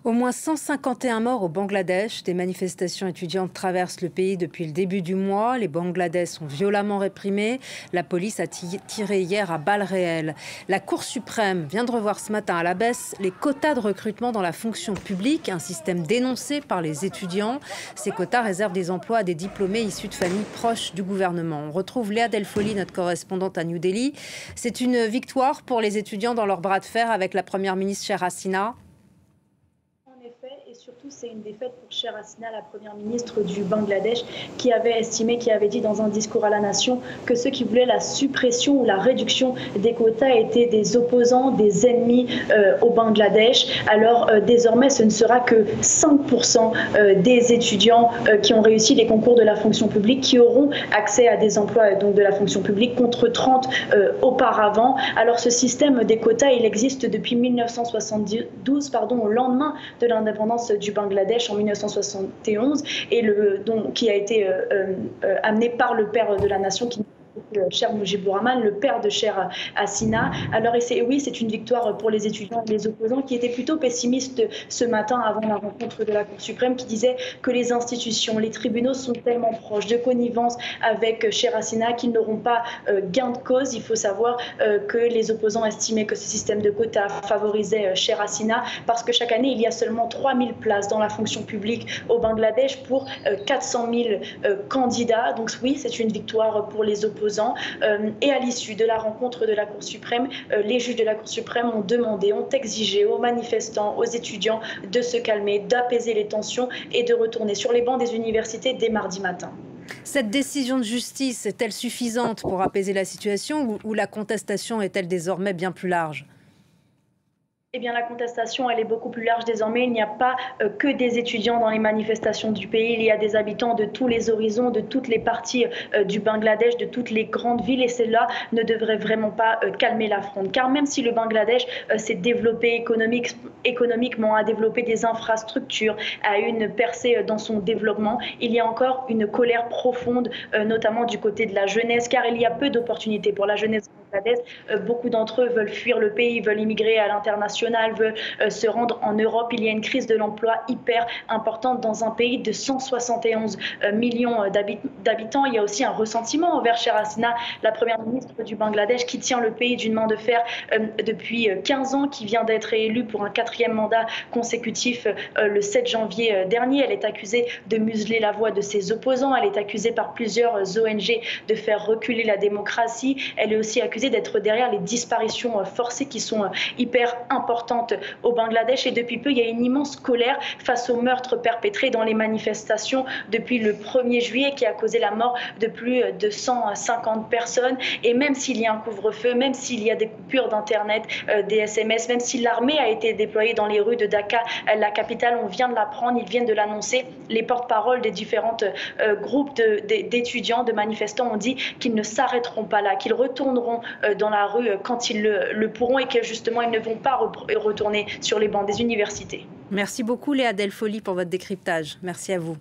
Au moins 151 morts au Bangladesh. Des manifestations étudiantes traversent le pays depuis le début du mois. Les Bangladais sont violemment réprimés. La police a tiré hier à balles réelles. La Cour suprême vient de revoir ce matin à la baisse les quotas de recrutement dans la fonction publique, un système dénoncé par les étudiants. Ces quotas réservent des emplois à des diplômés issus de familles proches du gouvernement. On retrouve Léa Delfoli, notre correspondante à New Delhi. C'est une victoire pour les étudiants dans leur bras de fer avec la première ministre Sheikh Hasina. Et surtout, c'est une défaite pour Sheikh Hasina, la première ministre du Bangladesh, qui avait dit dans un discours à la nation que ceux qui voulaient la suppression ou la réduction des quotas étaient des opposants, des ennemis au Bangladesh. Alors désormais, ce ne sera que 5% des étudiants qui ont réussi les concours de la fonction publique qui auront accès à des emplois donc de la fonction publique contre 30 auparavant. Alors ce système des quotas, il existe depuis 1972, au lendemain de l'indépendance du Bangladesh en 1971 et qui a été amené par le père de la nation qui Cheikh Mujibur Rahman, le père de Sheikh Hasina. Alors oui, c'est une victoire pour les étudiants et les opposants qui étaient plutôt pessimistes ce matin avant la rencontre de la Cour suprême, qui disait que les institutions, les tribunaux sont tellement proches de connivence avec Sheikh Hasina qu'ils n'auront pas gain de cause. Il faut savoir que les opposants estimaient que ce système de quotas favorisait Sheikh Hasina parce que chaque année, il y a seulement 3000 places dans la fonction publique au Bangladesh pour 400 000 candidats. Donc oui, c'est une victoire pour les opposants. Et à l'issue de la rencontre de la Cour suprême, les juges de la Cour suprême ont exigé aux manifestants, aux étudiants de se calmer, d'apaiser les tensions et de retourner sur les bancs des universités dès mardi matin. Cette décision de justice est-elle suffisante pour apaiser la situation ou la contestation est-elle désormais bien plus large ? Eh bien, la contestation, elle est beaucoup plus large désormais. Il n'y a pas que des étudiants dans les manifestations du pays. Il y a des habitants de tous les horizons, de toutes les parties du Bangladesh, de toutes les grandes villes. Et cela ne devrait vraiment pas calmer la fronde. Car même si le Bangladesh s'est développé économiquement, a développé des infrastructures, a eu une percée dans son développement, il y a encore une colère profonde, notamment du côté de la jeunesse, car il y a peu d'opportunités pour la jeunesse bangladais. Beaucoup d'entre eux veulent fuir le pays, veulent immigrer à l'international, veulent se rendre en Europe. Il y a une crise de l'emploi hyper importante dans un pays de 171 millions d'habitants. Il y a aussi un ressentiment envers Sheikh Hasina, la première ministre du Bangladesh, qui tient le pays d'une main de fer depuis 15 ans, qui vient d'être élue pour un 4e mandat consécutif le 7 janvier dernier. Elle est accusée de museler la voix de ses opposants. Elle est accusée par plusieurs ONG de faire reculer la démocratie. Elle est aussi accusée d'être derrière les disparitions forcées qui sont hyper importantes au Bangladesh. Et depuis peu, il y a une immense colère face aux meurtres perpétrés dans les manifestations depuis le 1er juillet qui a causé la mort de plus de 150 personnes. Et même s'il y a un couvre-feu, même s'il y a des coupures d'Internet, des SMS, même si l'armée a été déployée dans les rues de Dhaka, la capitale, on vient de l'apprendre, ils viennent de l'annoncer, les porte-paroles des différents groupes d'étudiants, de manifestants ont dit qu'ils ne s'arrêteront pas là, qu'ils retourneront dans la rue quand ils le pourront et que justement ils ne vont pas retourner sur les bancs des universités. Merci beaucoup Léa Delfoli pour votre décryptage. Merci à vous.